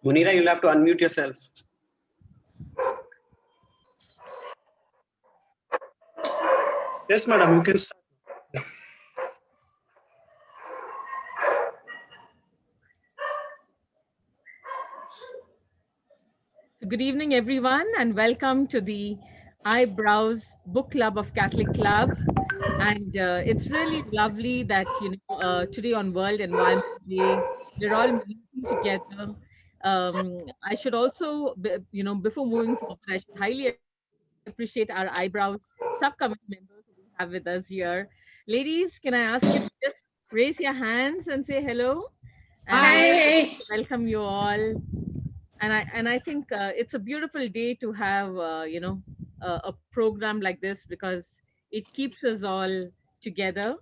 Munira, you'll have to unmute yourself. Yes, madam, you can start. So good evening, everyone, and welcome to the Eyebrows Book Club of Catholic Club. And it's really lovely that, today on World Environment Day, we're all meeting together. I should also, before moving forward, I should highly appreciate our Eyebrows subcommittee members who we have with us here. Ladies, can I ask you to just raise your hands and say hello? And Hi. welcome you all. And I think it's a beautiful day to have a program like this because it keeps us all together.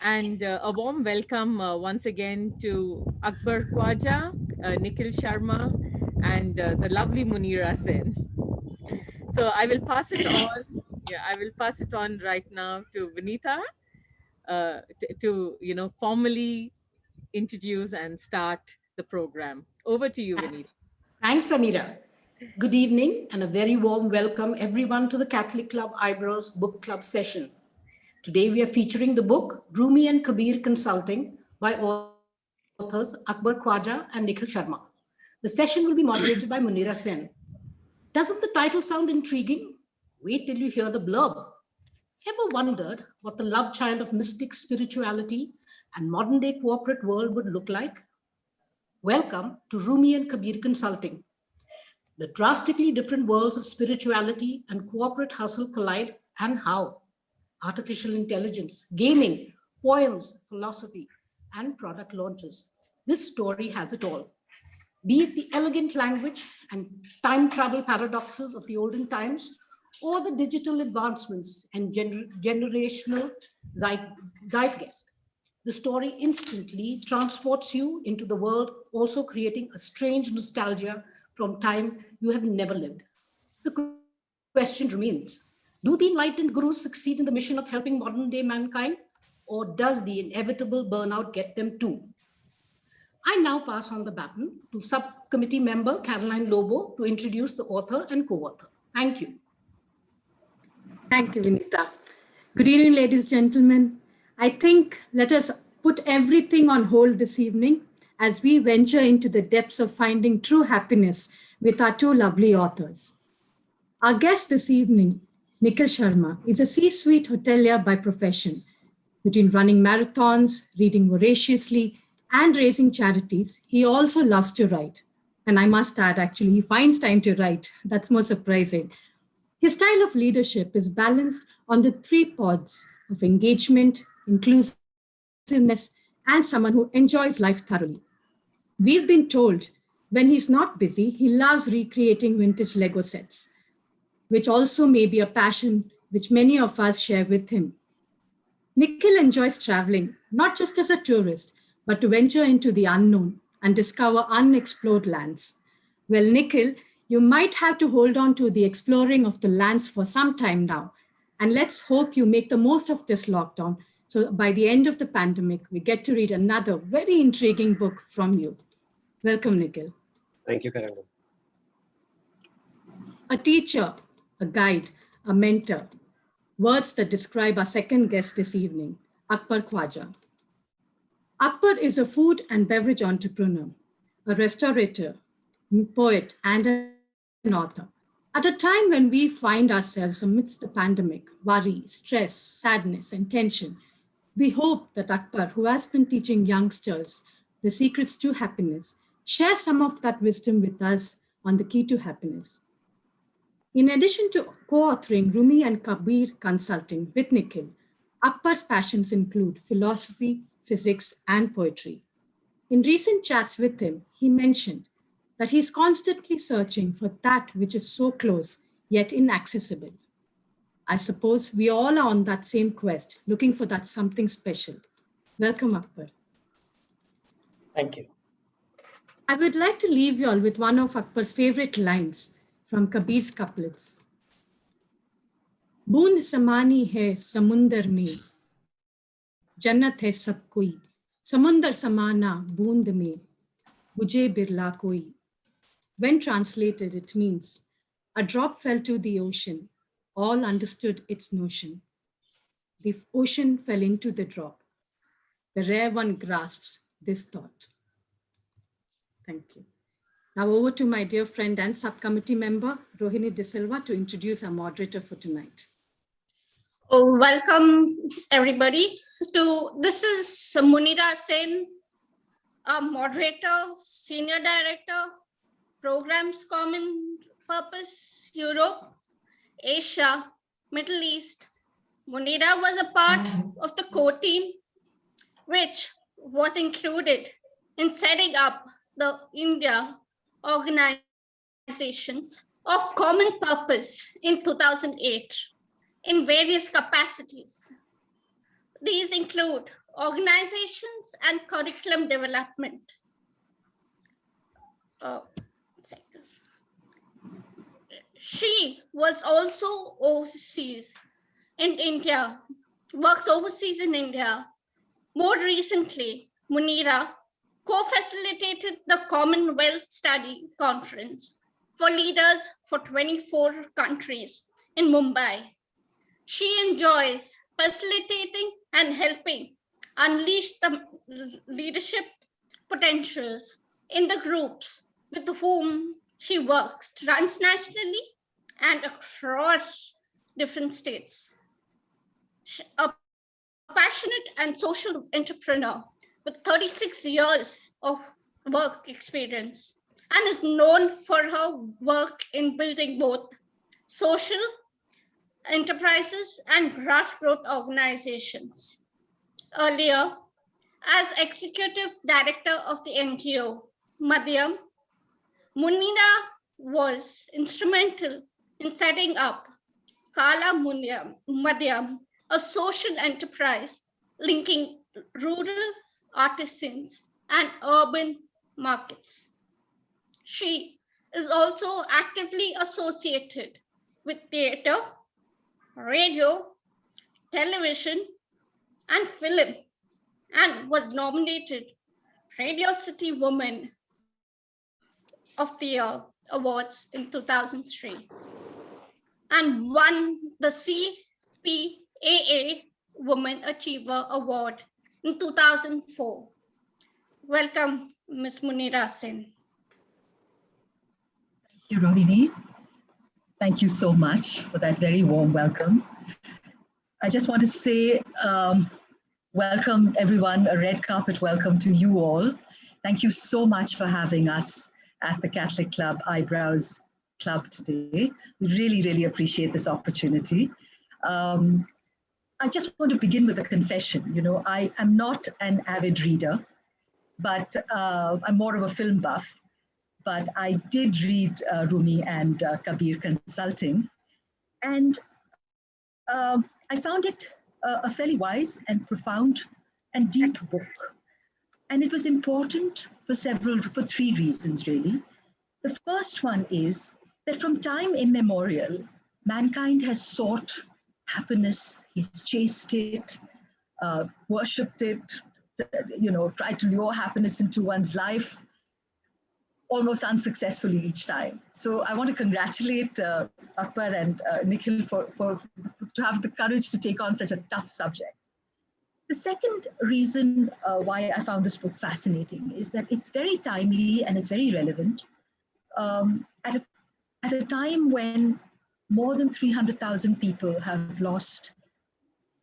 And a warm welcome once again to Akbar Khwaja, Nikhil Sharma, and the lovely Munira Sen. So I will pass it on. Yeah, I will pass it on right now to Vinita to formally introduce and start the program. Over to you, Vinita. Thanks, Amira. Good evening and a very warm welcome everyone to the Catholic Club Eyebrows Book Club session. Today we are featuring the book Rumi and Kabir Consulting by authors Akbar Khwaja and Nikhil Sharma. The session will be moderated by Munira Sen. Doesn't the title sound intriguing? Wait till you hear the blurb. Ever wondered what the love child of mystic spirituality and modern day corporate world would look like? Welcome to Rumi and Kabir Consulting. The drastically different worlds of spirituality and corporate hustle collide, and how? Artificial intelligence, gaming, poems, philosophy, and product launches. This story has it all. Be it the elegant language and time travel paradoxes of the olden times, or the digital advancements and generational zeitgeist. The story instantly transports you into the world, also creating a strange nostalgia from time you have never lived. The question remains, do the enlightened gurus succeed in the mission of helping modern day mankind, or does the inevitable burnout get them too? I now pass on the baton to subcommittee member Caroline Lobo to introduce the author and co-author. Thank you. Thank you, Vinita. Good evening, ladies and gentlemen. I think let us put everything on hold this evening as we venture into the depths of finding true happiness with our two lovely authors. Our guest this evening, Nikhil Sharma, is a C-suite hotelier by profession. Between running marathons, reading voraciously, and raising charities, he also loves to write. And I must add, actually, he finds time to write. That's more surprising. His style of leadership is balanced on the three pods of engagement, inclusiveness, and someone who enjoys life thoroughly. We've been told when he's not busy, he loves recreating vintage Lego sets, which also may be a passion which many of us share with him. Nikhil enjoys traveling, not just as a tourist, but to venture into the unknown and discover unexplored lands. Well, Nikhil, you might have to hold on to the exploring of the lands for some time now. And let's hope you make the most of this lockdown. So by the end of the pandemic, we get to read another very intriguing book from you. Welcome, Nikhil. Thank you, Caroline. A teacher, a guide, a mentor. Words that describe our second guest this evening, Akbar Khwaja. Akbar is a food and beverage entrepreneur, a restaurateur, poet, and an author. At a time when we find ourselves amidst the pandemic, worry, stress, sadness, and tension, we hope that Akbar, who has been teaching youngsters the secrets to happiness, shares some of that wisdom with us on the key to happiness. In addition to co-authoring Rumi and Kabir Consulting with Nikhil, Akbar's passions include philosophy, physics, and poetry. In recent chats with him, he mentioned that he's constantly searching for that which is so close yet inaccessible. I suppose we all are on that same quest, looking for that something special. Welcome, Akbar. Thank you. I would like to leave you all with one of Akbar's favorite lines from Kabir's couplets. बूंद समानी है समुंदर में, जन्नत है सब कोई, समुंदर समाना बूंद में, बुझे बिरला कोई, When translated, it means a drop fell to the ocean. All understood its notion. The ocean fell into the drop. The rare one grasps this thought. Thank you. Now over to my dear friend and subcommittee member, Rohini De Silva, to introduce our moderator for tonight. Oh, welcome everybody. This is Munira Sen, a moderator, senior director, programs common purpose, Europe, Asia, Middle East. Munira was a part of the core team, which was included in setting up the India organizations of common purpose in 2008 in various capacities. These include organizations and curriculum development. She was also overseas in India, works overseas in India. More recently, Munira co-facilitated the Commonwealth Study Conference for leaders for 24 countries in Mumbai. She enjoys facilitating and helping unleash the leadership potentials in the groups with whom she works transnationally and across different states. A passionate and social entrepreneur with 36 years of work experience and is known for her work in building both social enterprises and grassroots organizations. Earlier, as executive director of the NGO, Madhyam, Munira was instrumental in setting up Kala Madhyam, a social enterprise linking rural artisans and urban markets. She is also actively associated with theater, radio, television, and film, and was nominated Radio City Woman of the Year Awards in 2003 and won the CPAA Woman Achiever Award in 2004. Welcome, Ms. Munira Sen. Thank you, Rohini. Thank you so much for that very warm welcome. I just want to say welcome everyone, a red carpet welcome to you all. Thank you so much for having us at the Catholic Club Eyebrows Club today. We really, really appreciate this opportunity. I just want to begin with a confession. You know, I am not an avid reader, but I'm more of a film buff. But I did read Rumi and Kabir Consulting, and I found it a fairly wise and profound and deep book. And it was important for three reasons, really. The first one is that from time immemorial, mankind has sought happiness, he's chased it, worshipped it, you know, tried to lure happiness into one's life, almost unsuccessfully each time. So I want to congratulate Akbar and Nikhil to have the courage to take on such a tough subject. The second reason why I found this book fascinating is that it's very timely and it's very relevant at a time when more than 300,000 people have lost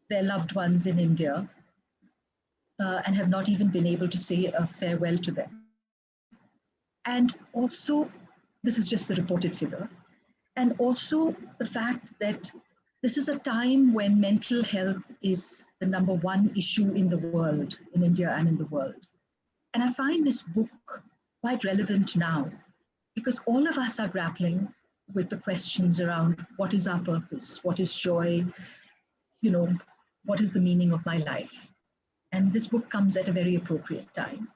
their loved ones in India and have not even been able to say a farewell to them. And also, this is just the reported figure, and also the fact that this is a time when mental health is the #1 issue in the world, in India and in the world. And I find this book quite relevant now because all of us are grappling with the questions around what is our purpose, what is joy, you know, what is the meaning of my life? And this book comes at a very appropriate time.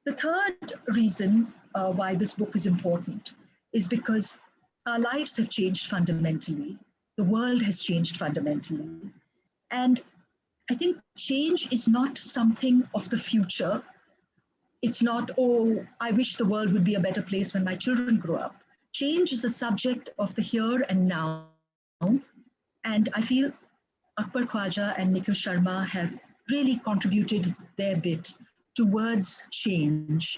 The third reason why this book is important is because our lives have changed fundamentally. The world has changed fundamentally. And I think change is not something of the future. It's not, oh, I wish the world would be a better place when my children grow up. Change is a subject of the here and now. And I feel Akbar Khwaja and Nikhil Sharma have really contributed their bit towards change,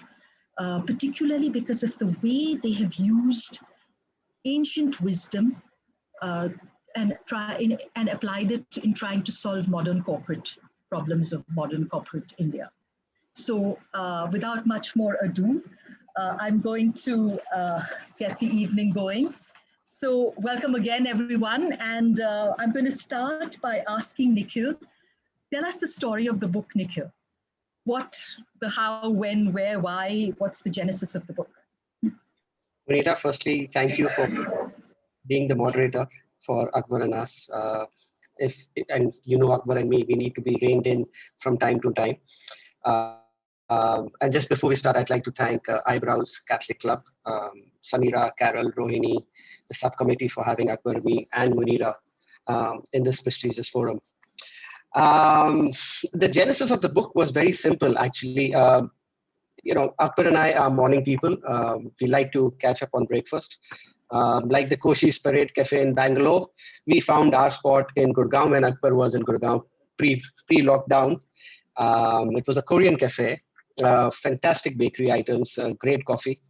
particularly because of the way they have used ancient wisdom and applied it in trying to solve modern corporate problems of modern corporate India. So without much more ado, I'm going to get the evening going. So welcome again, everyone. And I'm going to start by asking Nikhil, tell us the story of the book, Nikhil. What, the how, when, where, why, what's the genesis of the book? Munira, firstly, thank you for being the moderator for Akbar and us. And you know Akbar and me, we need to be reined in from time to time. And just before we start, I'd like to thank Eyebrows Catholic Club, Samira, Carol, Rohini, the subcommittee for having Akbar, me, and Munira in this prestigious forum. The genesis of the book was very simple, actually. You know, Akbar and I are morning people. We like to catch up on breakfast. Like the Koshi's Parade Cafe in Bangalore, we found our spot in Gurgaon when Akbar was in Gurgaon pre-lockdown. It was a Korean cafe, fantastic bakery items, great coffee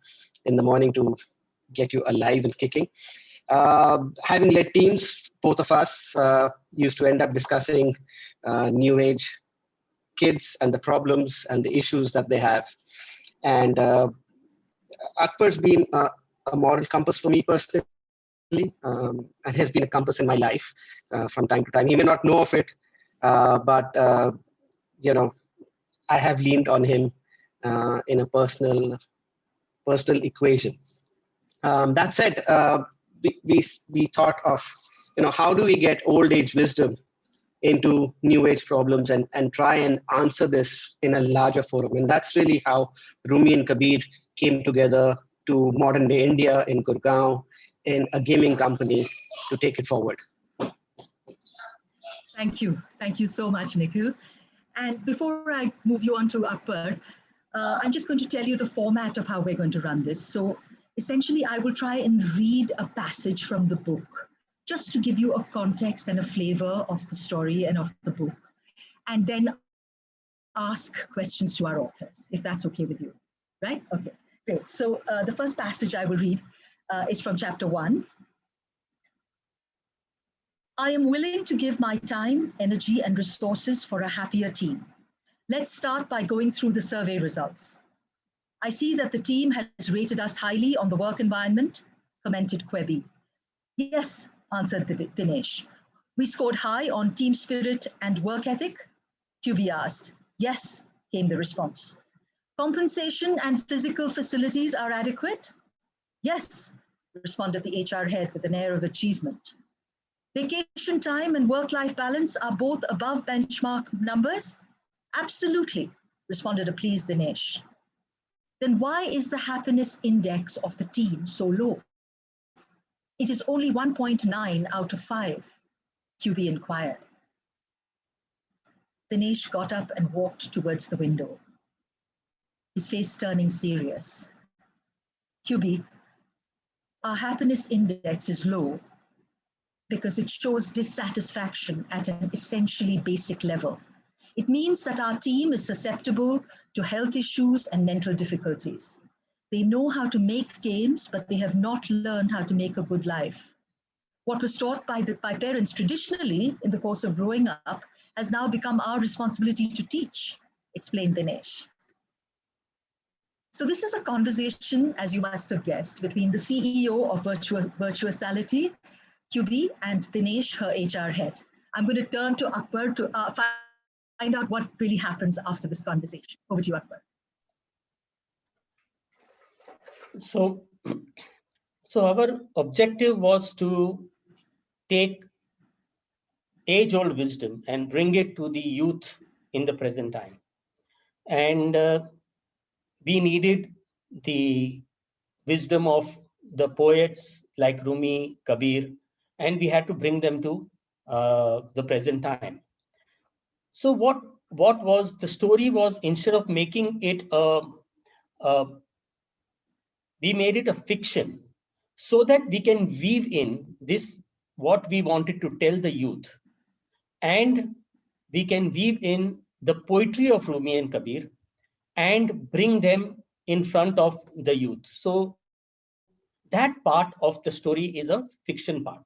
in the morning to get you alive and kicking. Having led teams, both of us used to end up discussing new age kids and the problems and the issues that they have. And Akbar's been a moral compass for me personally, and has been a compass in my life from time to time. He may not know of it, but you know, I have leaned on him in a personal equation. That said, we thought of, you know, how do we get old age wisdom into new age problems and try and answer this in a larger forum. And that's really how Rumi and Kabir came together to modern day India in Gurgaon in a gaming company to take it forward. Thank you. Thank you so much, Nikhil. And before I move you on to Akbar, I'm just going to tell you the format of how we're going to run this. So essentially, I will try and read a passage from the book, just to give you a context and a flavor of the story and of the book, and then ask questions to our authors, if that's okay with you, right? Okay, great. So the first passage I will read is from chapter 1. I am willing to give my time, energy, and resources for a happier team. Let's start by going through the survey results. I see that the team has rated us highly on the work environment, commented Kwebi. Yes, answered Dinesh. We scored high on team spirit and work ethic? QB asked. Yes, came the response. Compensation and physical facilities are adequate? Yes, responded the HR head with an air of achievement. Vacation time and work-life balance are both above benchmark numbers? Absolutely, responded a pleased Dinesh. Then why is the happiness index of the team so low? It is only 1.9 out of 5, QB inquired. Dinesh got up and walked towards the window, his face turning serious. QB, our happiness index is low because it shows dissatisfaction at an essentially basic level. It means that our team is susceptible to health issues and mental difficulties. They know how to make games, but they have not learned how to make a good life. What was taught by parents traditionally in the course of growing up has now become our responsibility to teach, explained Dinesh. So this is a conversation, as you must have guessed, between the CEO of Virtuosality, QB, and Dinesh, her HR head. I'm going to turn to Akbar to find out what really happens after this conversation. Over to you, Akbar. So our objective was to take age-old wisdom and bring it to the youth in the present time. And we needed the wisdom of the poets like Rumi, Kabir, and we had to bring them to the present time. So what was the story was, instead of making it a uh, we made it a fiction so that we can weave in this, what we wanted to tell the youth, and we can weave in the poetry of Rumi and Kabir and bring them in front of the youth. So that part of the story is a fiction part.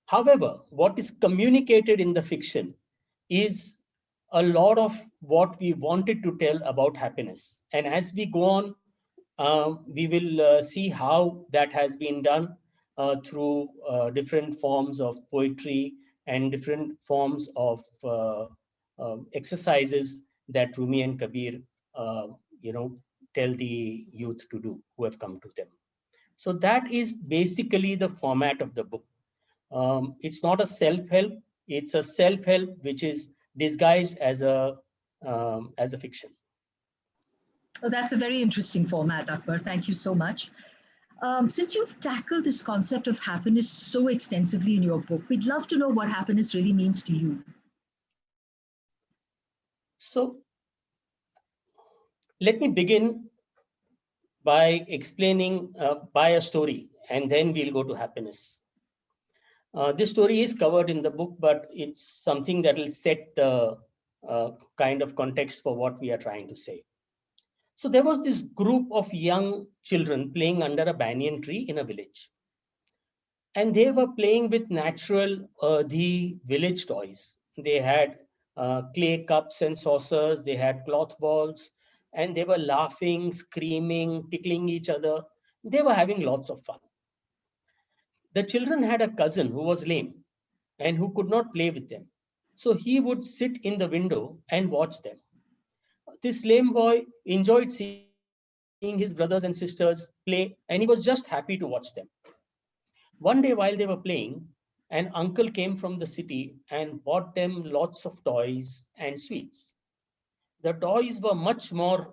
However, what is communicated in the fiction is a lot of what we wanted to tell about happiness. And as we go on, we will see how that has been done through different forms of poetry and different forms of exercises that Rumi and Kabir, uh, you know, tell the youth to do who have come to them. So that is basically the format of the book. It's not a self-help; it's a self-help which is disguised as a fiction. Oh, that's a very interesting format, Akbar. Thank you so much. Since you've tackled this concept of happiness so extensively in your book, we'd love to know what happiness really means to you. So let me begin by explaining by a story, and then we'll go to happiness. This story is covered in the book, but it's something that will set the kind of context for what we are trying to say. So there was this group of young children playing under a banyan tree in a village. And they were playing with natural, the village toys. They had clay cups and saucers, they had cloth balls, and they were laughing, screaming, tickling each other. They were having lots of fun. The children had a cousin who was lame and who could not play with them. So he would sit in the window and watch them. This lame boy enjoyed seeing his brothers and sisters play, and he was just happy to watch them. One day, while they were playing, an uncle came from the city and bought them lots of toys and sweets. The toys were much more,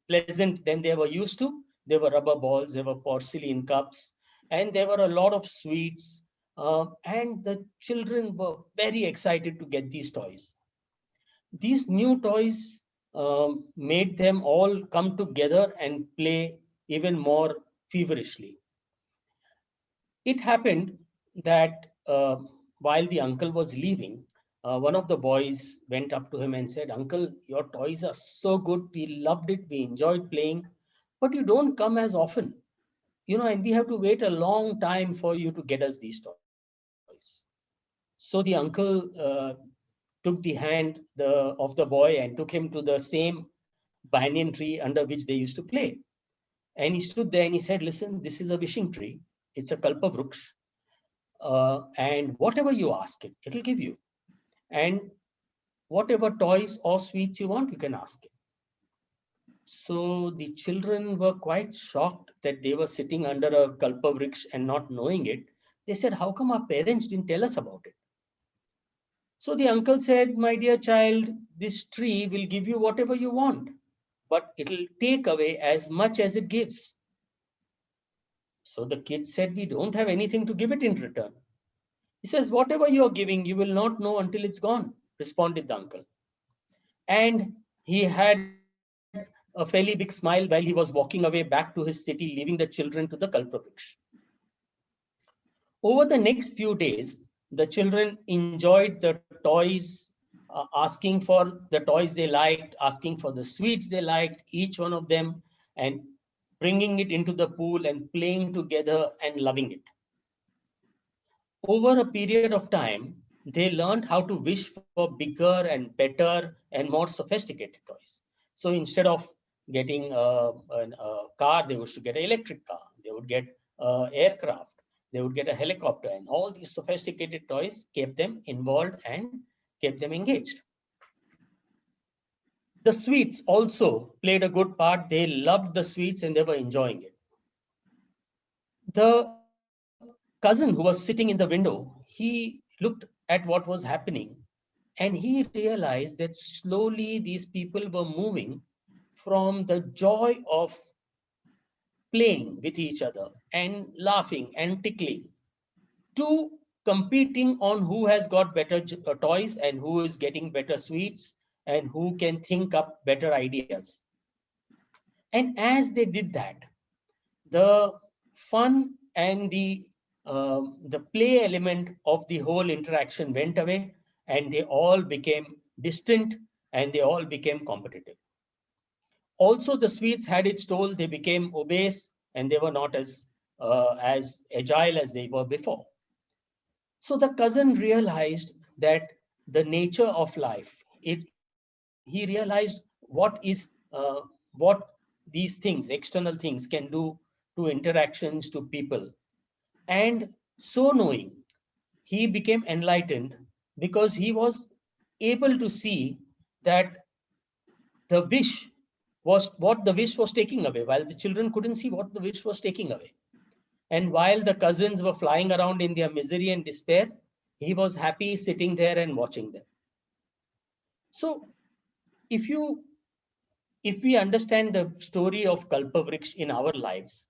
pleasant than they were used to. They were rubber balls, they were porcelain cups, and there were a lot of sweets. And the children were very excited to get these toys. These new toys made them all come together and play even more feverishly. It happened that while the uncle was leaving, one of the boys went up to him and said, "Uncle, your toys are so good. We loved it. We enjoyed playing, but you don't come as often, and we have to wait a long time for you to get us these toys." So the uncle took the hand of the boy and took him to the same banyan tree under which they used to play. And he stood there and he said, "Listen, this is a wishing tree. It's a kalpavruksha. And whatever you ask it, it'll give you. And whatever toys or sweets you want, you can ask it." So the children were quite shocked that they were sitting under a kalpavriksha and not knowing it. They said, "How come our parents didn't tell us about it?" So the uncle said, "My dear child, this tree will give you whatever you want, but it'll take away as much as it gives." So the kid said, "We don't have anything to give it in return." He says, "Whatever you're giving, you will not know until it's gone," responded the uncle. And he had a fairly big smile while he was walking away back to his city, leaving the children to the Kalpavriksha. Over the next few days, the children enjoyed the toys, asking for the toys they liked, asking for the sweets they liked, each one of them, and bringing it into the pool and playing together and loving it. Over a period of time, they learned how to wish for bigger and better and more sophisticated toys. So instead of getting a car, they used to get an electric car. They would get an aircraft. They would get a helicopter. And all these sophisticated toys kept them involved and kept them engaged. The sweets also played a good part. They loved the sweets and they were enjoying it. The cousin who was sitting in the window, he looked at what was happening and he realized that slowly these people were moving from the joy of playing with each other and laughing and tickling to competing on who has got better toys and who is getting better sweets and who can think up better ideas. And as they did that, the fun and the play element of the whole interaction went away, and they all became distant, and they all became competitive. Also, the Swedes had its toll. They became obese, and they were not as agile as they were before. So the cousin realized that the nature of life, he realized what these things, external things, can do to interactions, to people. And so knowing, he became enlightened because he was able to see that the wish was what the wish was taking away, while the children couldn't see what the wish was taking away. And while the cousins were flying around in their misery and despair, he was happy sitting there and watching them. So if you if we understand the story of Kalpavriksha in our lives,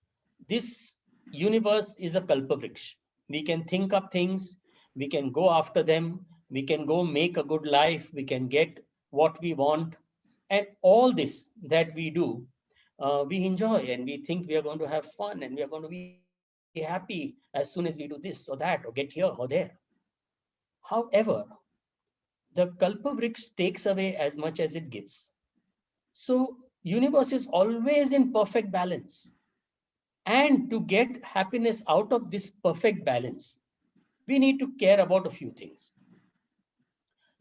this universe is a Kalpavriksha. We can think up things, we can go after them, we can go make a good life, we can get what we want. And all this that we do, we enjoy, and we think we are going to have fun, and we are going to be happy as soon as we do this or that or get here or there. However, the Kalpavriksha takes away as much as it gives. So universe is always in perfect balance. And to get happiness out of this perfect balance, we need to care about a few things.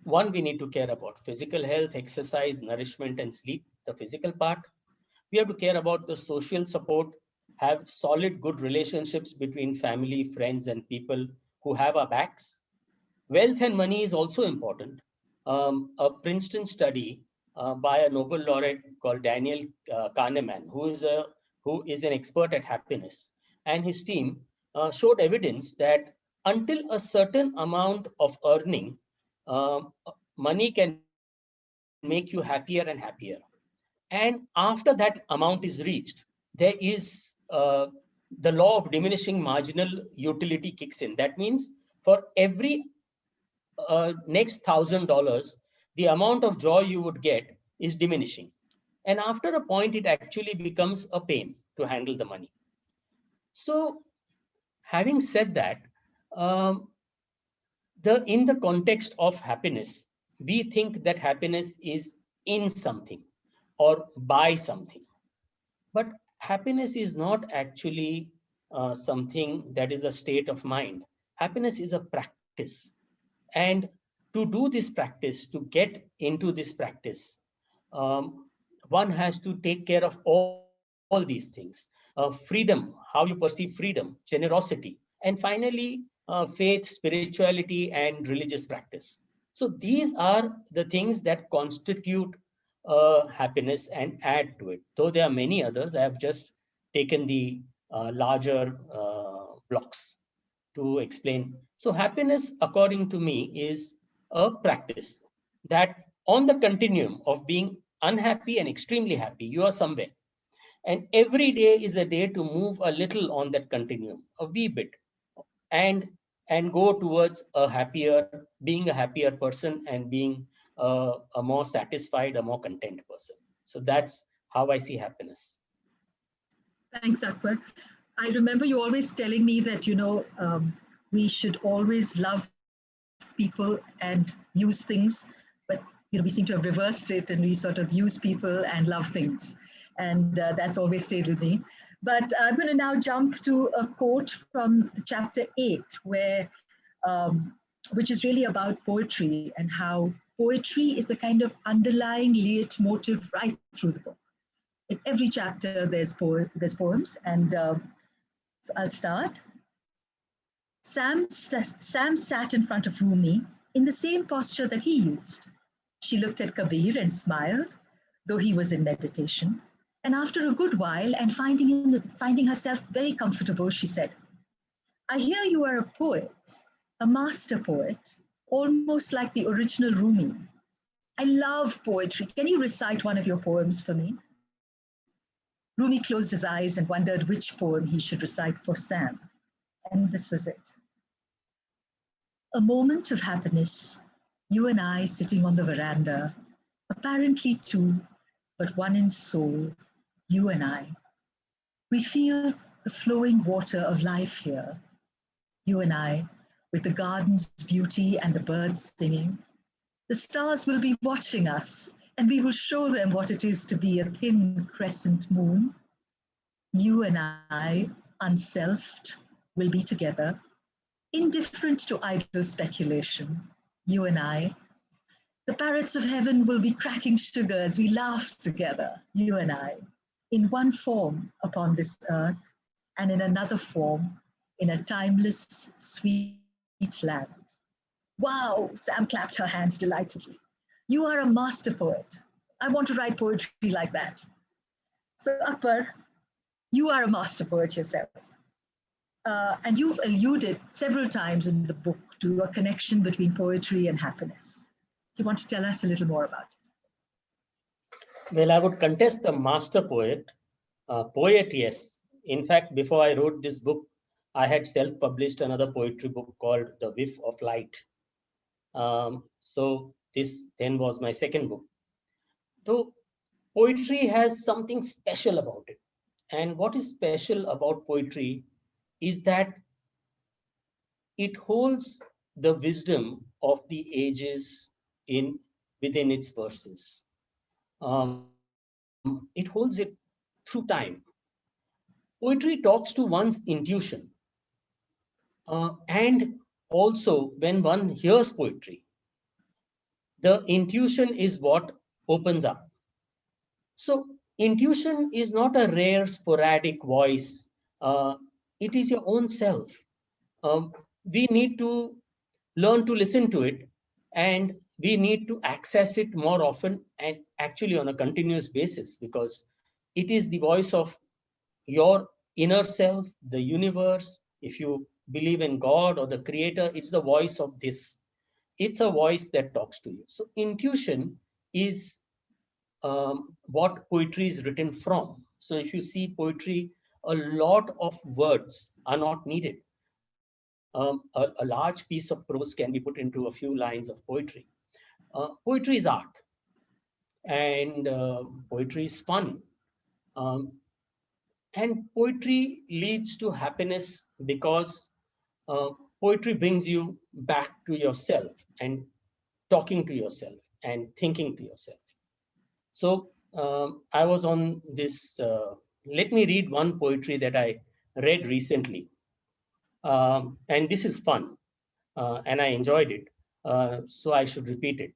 One, we need to care about physical health, exercise, nourishment, and sleep, the physical part. We have to care about the social support, have solid, good relationships between family, friends, and people who have our backs. Wealth and money is also important. A Princeton study by a Nobel laureate called Daniel Kahneman, who is an expert at happiness, and his team showed evidence that until a certain amount of earning, money can make you happier and happier. And after that amount is reached, there is the law of diminishing marginal utility kicks in. That means for every next $1,000, the amount of joy you would get is diminishing. And after a point, it actually becomes a pain to handle the money. So, having said that, um, in the context of happiness, we think that happiness is in something or by something. But happiness is not actually something that is a state of mind. Happiness is a practice. And to do this practice, to get into this practice, um, one has to take care of all these things. Freedom, how you perceive freedom, generosity, and finally, faith, spirituality, and religious practice. So these are the things that constitute happiness and add to it. Though there are many others, I have just taken the larger blocks to explain. So happiness, according to me, is a practice that on the continuum of being unhappy and extremely happy, you are somewhere. And every day is a day to move a little on that continuum, a wee bit, and and go towards being a happier person and being a more satisfied, a more content person. So that's how I see happiness. Thanks, Akbar. I remember you always telling me that, we should always love people and use things, but, we seem to have reversed it and we sort of use people and love things. And that's always stayed with me. But I'm going to now jump to a quote from chapter 8, which is really about poetry and how poetry is the kind of underlying leitmotif right through the book. In every chapter, there's poems, and so I'll start. Sam sat in front of Rumi in the same posture that he used. She looked at Kabir and smiled, though he was in meditation. And after a good while, and finding herself very comfortable, she said, "I hear you are a poet, a master poet, almost like the original Rumi. I love poetry. Can you recite one of your poems for me?" Rumi closed his eyes and wondered which poem he should recite for Sam. And this was it. A moment of happiness, you and I sitting on the veranda, apparently two, but one in soul, you and I. We feel the flowing water of life here, you and I, with the garden's beauty and the birds singing. The stars will be watching us, and we will show them what it is to be a thin crescent moon. You and I, unselfed, will be together, indifferent to idle speculation. You and I, the parrots of heaven will be cracking sugar as we laugh together, you and I, in one form upon this earth and in another form in a timeless, sweet land. Wow, Sam clapped her hands delightedly. You are a master poet. I want to write poetry like that. So Akbar, you are a master poet yourself. And you've alluded several times in the book to a connection between poetry and happiness. Do you want to tell us a little more about it? Well, I would contest the master poet. Poet, yes. In fact, before I wrote this book, I had self-published another poetry book called The Whiff of Light. So this then was my second book. So poetry has something special about it. And what is special about poetry is that it holds the wisdom of the ages within its verses. It holds it through time. Poetry talks to one's intuition. And also, when one hears poetry, the intuition is what opens up. So intuition is not a rare, sporadic voice. It is your own self. We need to learn to listen to it, and we need to access it more often and actually on a continuous basis, because it is the voice of your inner self, the universe. If you believe in God or the creator, it's the voice of this. It's a voice that talks to you. So intuition is what poetry is written from. So if you see poetry, a lot of words are not needed. A large piece of prose can be put into a few lines of poetry. Poetry is art, and poetry is fun. And poetry leads to happiness because poetry brings you back to yourself and talking to yourself and thinking to yourself. So I was on this, let me read one poetry that I read recently. And this is fun, and I enjoyed it. So I should repeat it.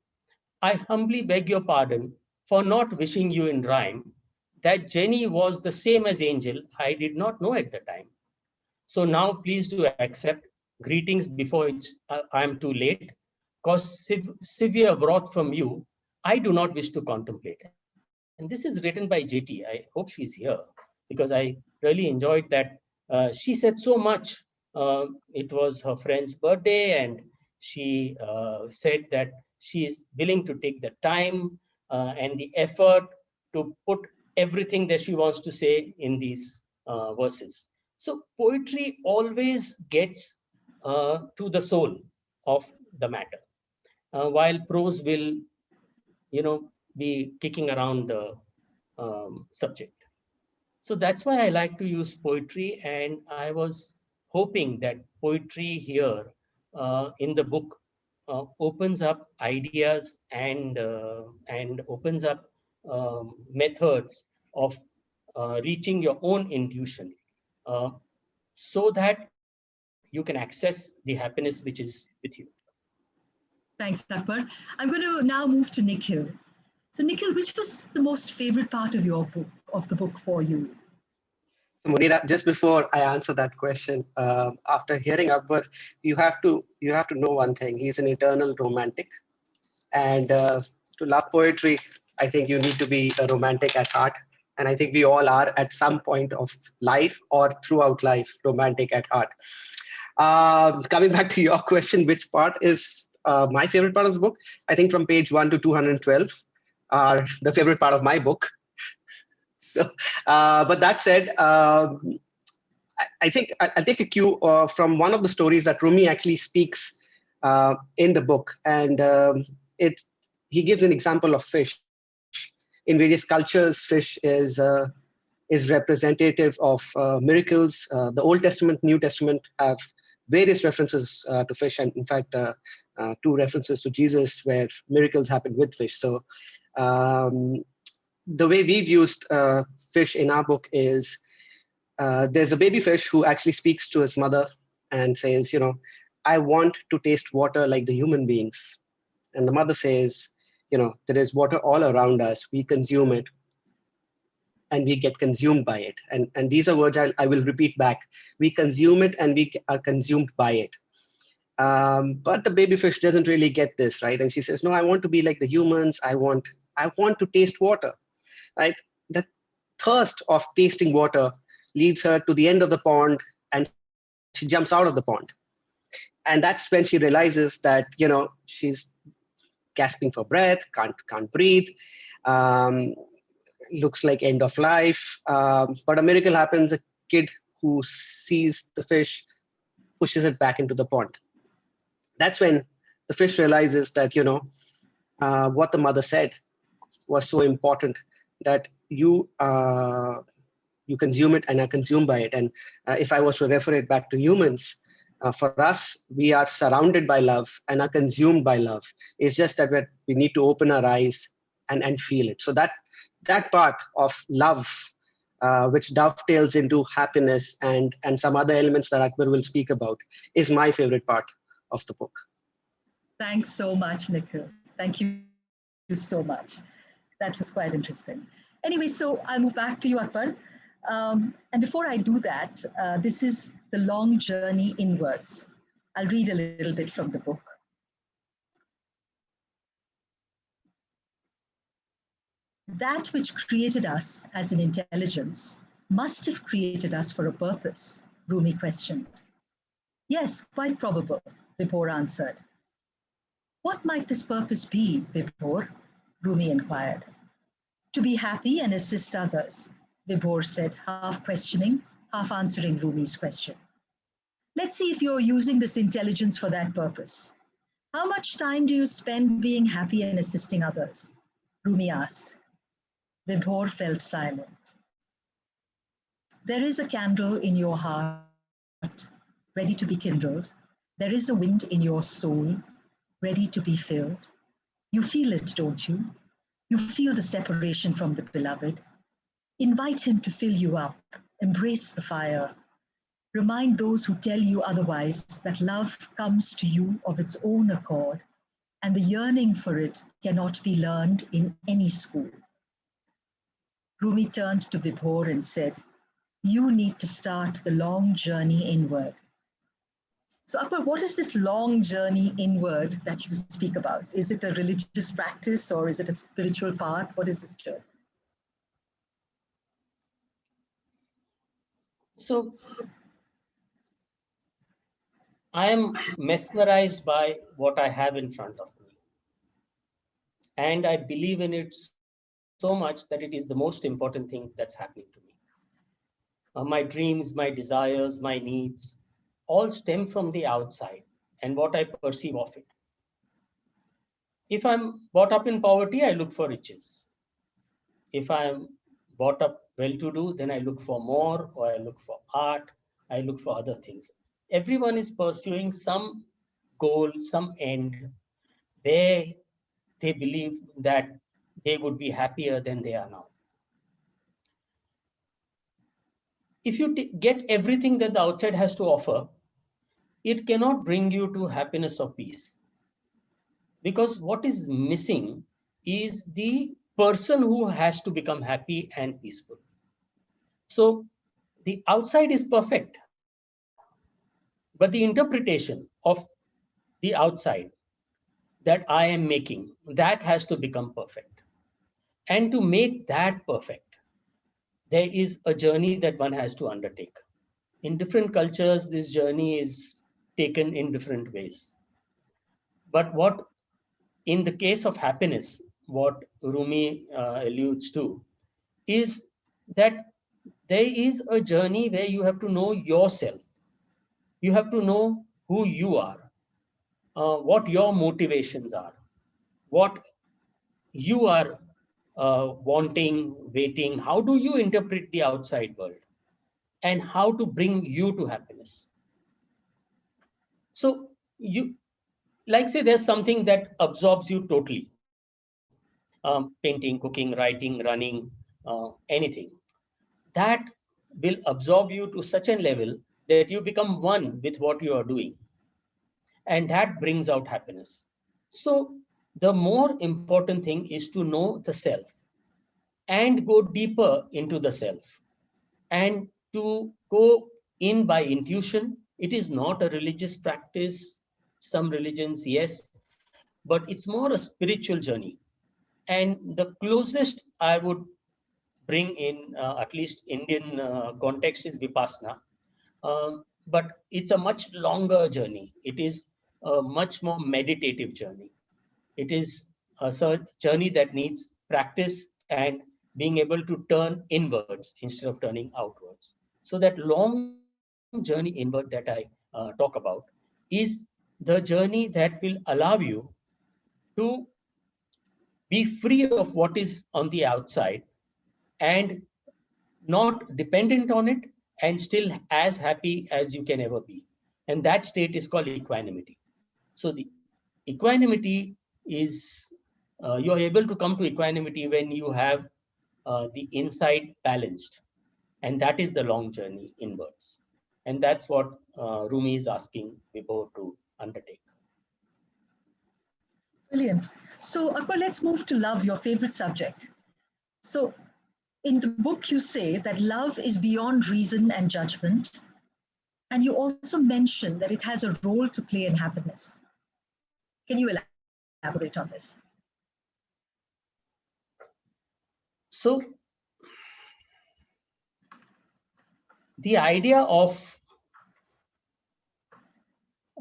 I humbly beg your pardon for not wishing you in rhyme. That Jenny was the same as Angel, I did not know at the time. So now please do accept greetings before I am too late, cause severe wrath from you, I do not wish to contemplate. And this is written by JT. I hope she's here, because I really enjoyed that. She said so much. It was her friend's birthday, and she said that she is willing to take the time and the effort to put everything that she wants to say in these verses. So poetry always gets to the soul of the matter, while prose will, be kicking around the subject. So that's why I like to use poetry, and I was hoping that poetry here in the book opens up ideas and opens up methods of reaching your own intuition, uh, so that you can access the happiness which is with you. Thanks, Akbar. I'm going to now move to Nikhil. So Nikhil, which was the most favorite part of your book, of the book for you? Munira, just before I answer that question, after hearing Akbar, you have to know one thing. He's an eternal romantic, and to love poetry, I think you need to be a romantic at heart. And I think we all are at some point of life or throughout life, romantic at heart. Coming back to your question, which part is my favorite part of the book? I think from page 1 to 212 are the favorite part of my book. So, but that said, I think I'll take a cue from one of the stories that Rumi actually speaks in the book, and he gives an example of fish. In various cultures, fish is is representative of miracles. The Old Testament, New Testament have various references to fish, and in fact, 2 references to Jesus where miracles happen with fish. So the way we've used fish in our book is there's a baby fish who actually speaks to his mother and says, I want to taste water like the human beings. And the mother says, there is water all around us. We consume it and we get consumed by it. And these are words I will repeat back. We consume it and we are consumed by it. But the baby fish doesn't really get this, right? And she says, no, I want to be like the humans. I want to taste water, right? The thirst of tasting water leads her to the end of the pond, and she jumps out of the pond. And that's when she realizes that, she's gasping for breath, can't breathe, looks like end of life. But a miracle happens. A kid who sees the fish pushes it back into the pond. That's when the fish realizes that, what the mother said was so important, that you consume it and are consumed by it. And if I was to refer it back to humans, for us, we are surrounded by love and are consumed by love. It's just that we need to open our eyes and feel it. So that part of love, which dovetails into happiness and some other elements that Akbar will speak about, is my favorite part of the book. Thanks so much, Nikhil. Thank you so much. That was quite interesting. Anyway, so I'll move back to you, Akbar. And before I do that, this is The Long Journey Inwards. I'll read a little bit from the book. That which created us as an intelligence must have created us for a purpose, Rumi questioned. Yes, quite probable, Vibhor answered. What might this purpose be, Vibhor? Rumi inquired. To be happy and assist others, Vibhor said, half questioning, half answering Rumi's question. Let's see if you're using this intelligence for that purpose. How much time do you spend being happy and assisting others? Rumi asked. Vibhor felt silent. There is a candle in your heart, ready to be kindled. There is a wind in your soul, ready to be filled. You feel it, don't you? You feel the separation from the beloved. Invite him to fill you up. Embrace the fire. Remind those who tell you otherwise that love comes to you of its own accord, and the yearning for it cannot be learned in any school. Rumi turned to Vibhor and said, you need to start the long journey inward. So Akbar, what is this long journey inward that you speak about? Is it a religious practice or is it a spiritual path? What is this journey? So I am mesmerized by what I have in front of me. And I believe in it so much that it is the most important thing that's happening to me. My dreams, my desires, my needs, all stem from the outside and what I perceive of it. If I'm brought up in poverty, I look for riches. If I'm brought up well-to-do, then I look for more, or I look for art, I look for other things. Everyone is pursuing some goal, some end, where they believe that they would be happier than they are now. If you get everything that the outside has to offer, it cannot bring you to happiness or peace. Because what is missing is the person who has to become happy and peaceful. So the outside is perfect, but the interpretation of the outside that I am making, that has to become perfect. And to make that perfect, there is a journey that one has to undertake. In different cultures, this journey is taken in different ways. But what, in the case of happiness, what Rumi alludes to is that there is a journey where you have to know yourself. You have to know who you are, what your motivations are, what you are wanting, waiting, how do you interpret the outside world and how to bring you to happiness? So you, like say there's something that absorbs you totally, painting, cooking, writing, running, anything. That will absorb you to such a level that you become one with what you are doing. And that brings out happiness. So the more important thing is to know the self and go deeper into the self and to go in by intuition. It is not a religious practice. Some religions, yes, but it's more a spiritual journey. And the closest I would bring in, at least Indian context, is Vipassana. But it's a much longer journey. It is a much more meditative journey. It is a journey that needs practice and being able to turn inwards instead of turning outwards. So that long journey inward that I talk about is the journey that will allow you to be free of what is on the outside and not dependent on it, and still as happy as you can ever be. And that state is called equanimity. So the equanimity is, you're able to come to equanimity when you have the inside balanced. And that is the long journey inwards. And that's what Rumi is asking Vibho to undertake. Brilliant. So, Akbar, let's move to love, your favorite subject. So, in the book, you say that love is beyond reason and judgment. And you also mention that it has a role to play in happiness. Can you elaborate on this? So, the idea of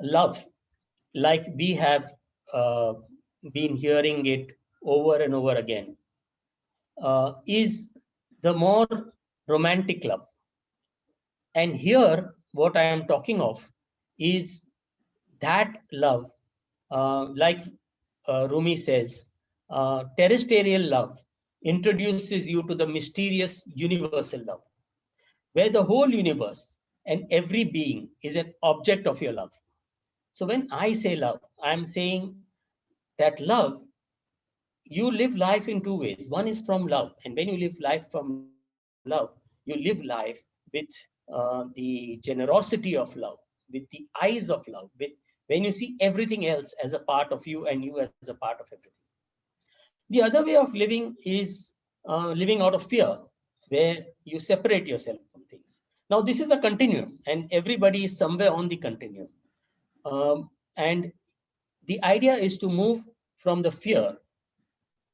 love, like we have been hearing it over and over again, is the more romantic love. And here, what I am talking of is that love, like Rumi says, terrestrial love introduces you to the mysterious universal love, where the whole universe and every being is an object of your love. So when I say love, I'm saying that love, you live life in two ways. One is from love. And when you live life from love, you live life with the generosity of love, with the eyes of love, with when you see everything else as a part of you and you as a part of everything. The other way of living is living out of fear, where you separate yourself from things. Now, this is a continuum, and everybody is somewhere on the continuum. And the idea is to move from the fear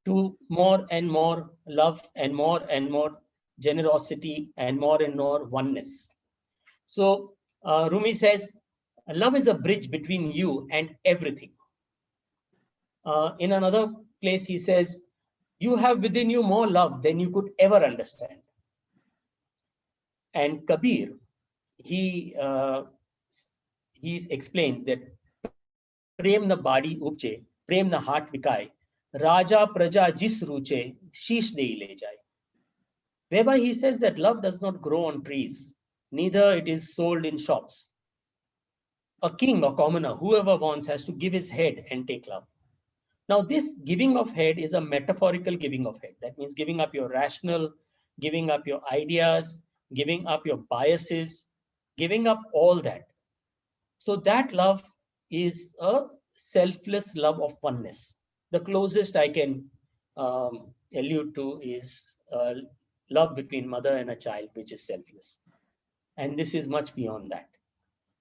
to more and more love and more generosity and more oneness. So Rumi says, love is a bridge between you and everything. In another place, he says, you have within you more love than you could ever understand. And Kabir, he explains that prem na badi upche, prem na heart vikai, raja praja jis ruche, sheesh dei le jai. Whereby he says that love does not grow on trees, neither it is sold in shops. A king or commoner, whoever wants, has to give his head and take love. Now, this giving of head is a metaphorical giving of head. That means giving up your rational, giving up your ideas, giving up your biases, giving up all that. So that love is a selfless love of oneness. The closest I can allude to is love between mother and a child, which is selfless. And this is much beyond that.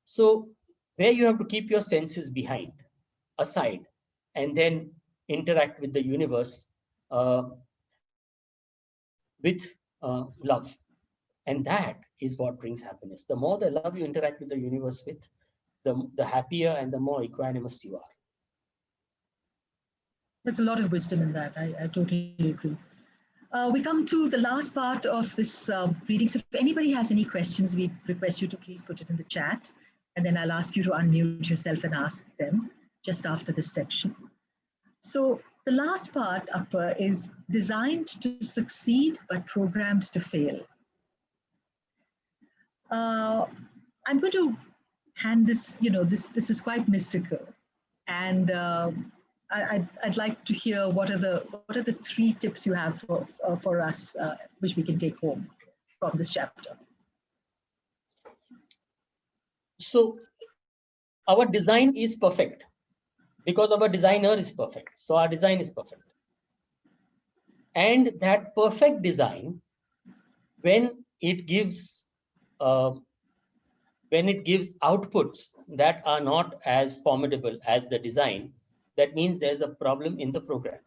So where you have to keep your senses behind, aside, and then interact with the universe with love. And that is what brings happiness. The more the love you interact with the universe with, the happier and the more equanimous you are. There's a lot of wisdom in that. I totally agree. We come to the last part of this reading. So if anybody has any questions, we request you to please put it in the chat. And then I'll ask you to unmute yourself and ask them just after this section. So The last part, Akbar, is designed to succeed but programmed to fail. I'm going to hand this, this is quite mystical. And I'd like to hear what are the 3 tips you have for us, which we can take home from this chapter. So our design is perfect because our designer is perfect. So our design is perfect. And that perfect design, when it gives outputs that are not as formidable as the design, that means there's a problem in the program.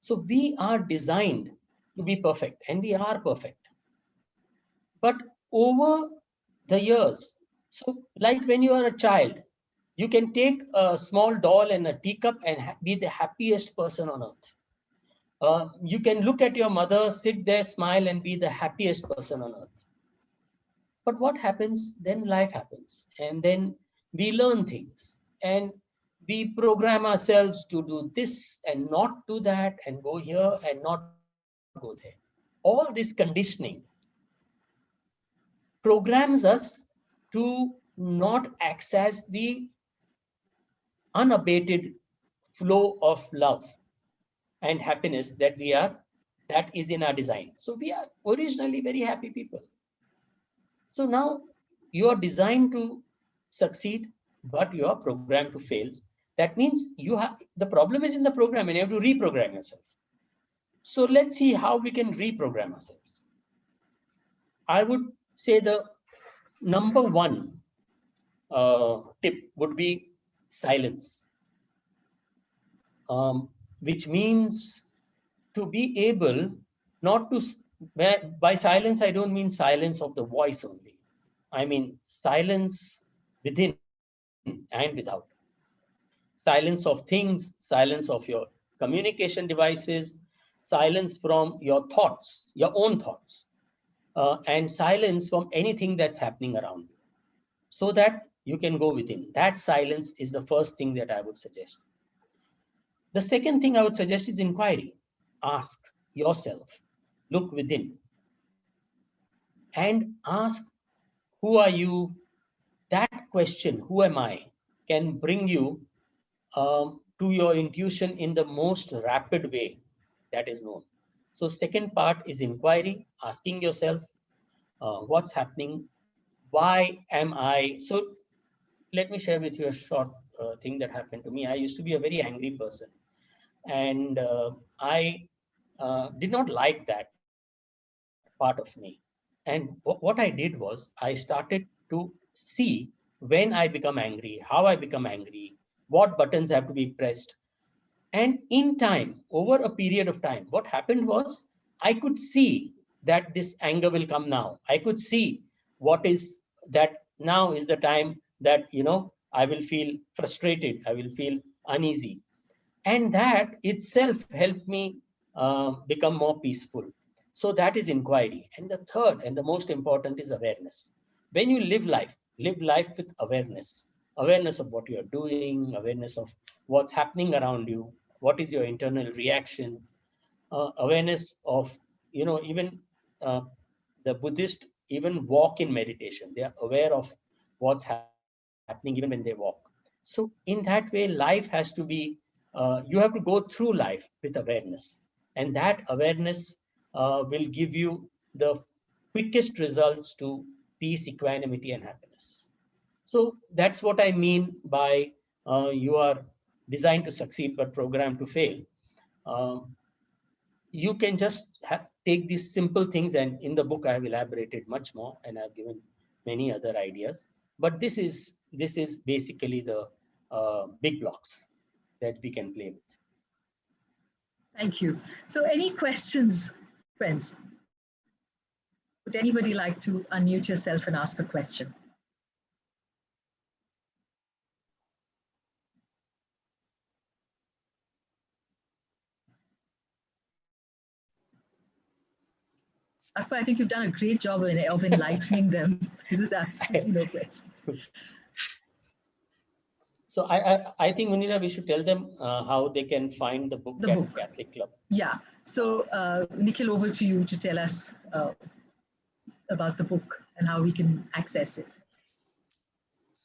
So we are designed to be perfect, and we are perfect. But over the years, so like when you are a child, you can take a small doll and a teacup and be the happiest person on earth. You can look at your mother, sit there, smile, and be the happiest person on earth. But what happens? Then life happens, and then we learn things, and we program ourselves to do this and not do that, and go here and not go there. All this conditioning programs us to not access the unabated flow of love and happiness that is in our design. So we are originally very happy people. So now you are designed to succeed, but you are programmed to fail. That means the problem is in the program, and you have to reprogram yourself. So let's see how we can reprogram ourselves. I would say the number 1 tip would be silence, which means to be able not to, by silence, I don't mean silence of the voice only. I mean silence within and without. Silence of things, silence of your communication devices, silence from your thoughts, your own thoughts, and silence from anything that's happening around you, so that you can go within. That silence is the first thing that I would suggest. The second thing I would suggest is inquiry. Ask yourself, look within, and ask, who are you? That question, who am I, can bring you to your intuition in the most rapid way that is known. So second part is inquiry, asking yourself, what's happening? Why am I? So let me share with you a short thing that happened to me. I used to be a very angry person, and I did not like that part of me. And what I did was I started to see when I become angry, how I become angry, what buttons have to be pressed. And in time, over a period of time, what happened was I could see that this anger will come now. I could see what is that now is the time that, I will feel frustrated, I will feel uneasy. And that itself helped me become more peaceful. So that is inquiry. And the third and the most important is awareness. When you live life with awareness, awareness of what you are doing, awareness of what's happening around you, what is your internal reaction, awareness of, even the Buddhist even walk in meditation. They are aware of what's happening even when they walk. So in that way, life has to be, you have to go through life with awareness. And that awareness will give you the quickest results to peace, equanimity, and happiness. So that's what I mean by you are designed to succeed but programmed to fail. You can just take these simple things, and in the book I have elaborated much more, and I've given many other ideas. But this is basically the big blocks that we can play with. Thank you. So any questions, friends? Would anybody like to unmute yourself and ask a question? Akbar, I think you've done a great job of enlightening them. This is absolutely no question. So I think, Munira, we should tell them how they can find the book at Catholic Club. Yeah. So Nikhil, over to you to tell us about the book and how we can access it.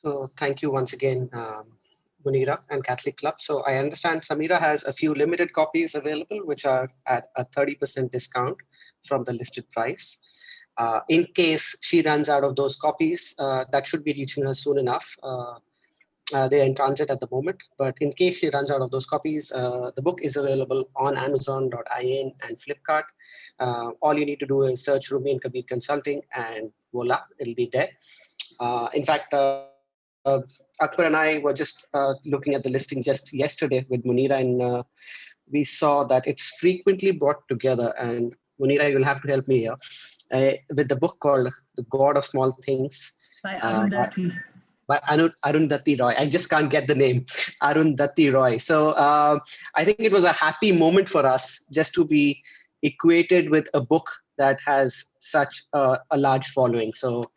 So thank you once again, Munira and Catholic Club. So I understand Samira has a few limited copies available, which are at a 30% discount from the listed price. In case she runs out of those copies, that should be reaching her soon enough. They're in transit at the moment, but in case she runs out of those copies, the book is available on Amazon.in and Flipkart. All you need to do is search Rumi and Kabir Consulting, and voila, it'll be there. In fact, Akbar and I were just looking at the listing just yesterday with Munira, and we saw that it's frequently brought together. And Munira, you'll have to help me here with the book called The God of Small Things By Arundhati. By Arundhati Roy. I just can't get the name, Arundhati Roy. So I think it was a happy moment for us just to be equated with a book that has such a large following. So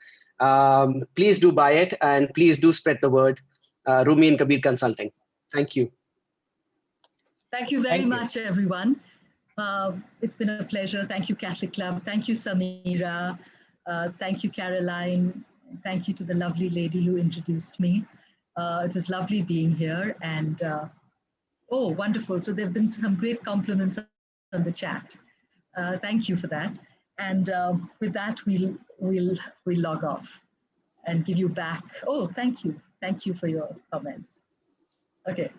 please do buy it, and please do spread the word. Rumi and Kabir Consulting. Thank you. Thank you very much, everyone. It's been a pleasure. Thank you, Catholic Club. Thank you, Samira. Thank you, Caroline. Thank you to the lovely lady who introduced me. It was lovely being here. And oh, wonderful. So there have been some great compliments on the chat. Thank you for that. And with that, we'll log off and give you back. Oh, thank you. Thank you for your comments. Okay,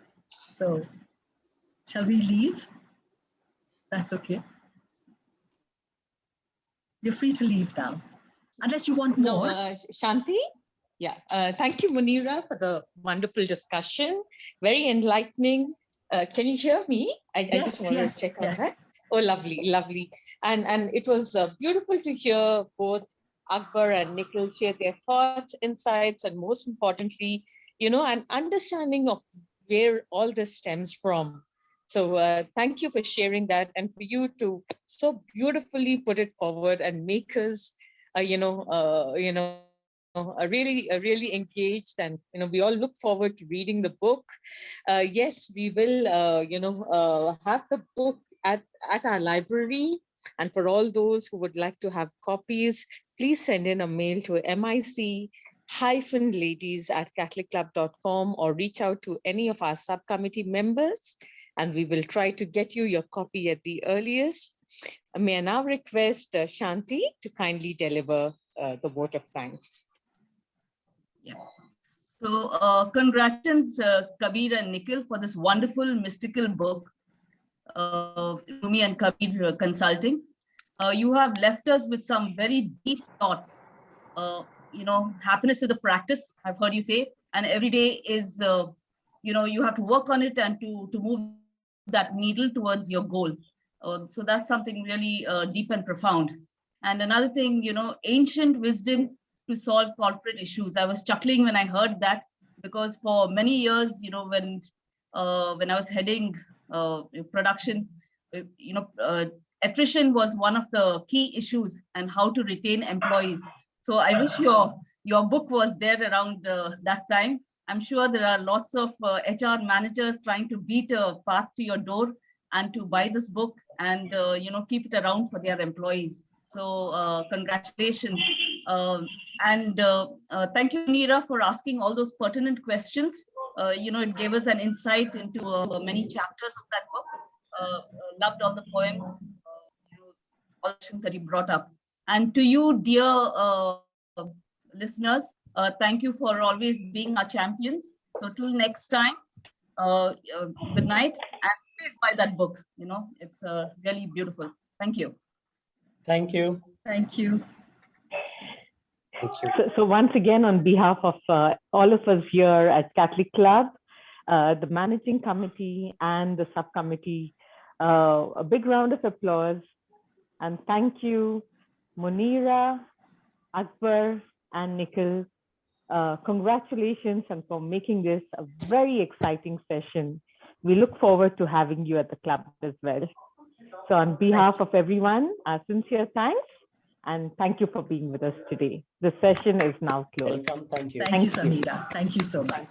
so shall we leave? That's okay. You're free to leave now, unless you want more. No, Shanti? Yeah, thank you, Munira, for the wonderful discussion. Very enlightening. Can you hear me? I just want to check on that. Oh, lovely, lovely. And it was beautiful to hear both Akbar and Nikhil share their thoughts, insights, and most importantly, an understanding of where all this stems from. So thank you for sharing that, and for you to so beautifully put it forward and make us, really engaged, and we all look forward to reading the book. Yes, we will, have the book at our library, and for all those who would like to have copies, please send in a mail to mic-ladies@catholicclub.com or reach out to any of our subcommittee members, and we will try to get you your copy at the earliest. May I now request Shanti to kindly deliver the vote of thanks. Yes. So congratulations, Kabir and Nikhil, for this wonderful mystical book, Rumi and Kabir Consulting. You have left us with some very deep thoughts. Happiness is a practice, I've heard you say, and every day is, you have to work on it and to move that needle towards your goal. So that's something really deep and profound. And another thing, ancient wisdom to solve corporate issues. I was chuckling when I heard that, because for many years, when I was heading production, attrition was one of the key issues, and how to retain employees. So I wish your book was there around that time. I'm sure there are lots of HR managers trying to beat a path to your door and to buy this book and keep it around for their employees. So congratulations. And thank you, Munira, for asking all those pertinent questions. It gave us an insight into many chapters of that book. Loved all the poems, all the questions that you brought up. And to you, dear listeners, thank you for always being our champions. So till next time, good night, and please buy that book. It's really beautiful. Thank you. Thank you. Thank you. So once again, on behalf of all of us here at Catholic Club, the managing committee and the subcommittee, a big round of applause. And thank you, Munira, Akbar, and Nikhil. Congratulations and for making this a very exciting session. We look forward to having you at the club as well. So on behalf of everyone, sincere thanks, and thank you for being with us today. The session is now closed. Welcome. Thank you. Thank you, Samira. Thank you so much.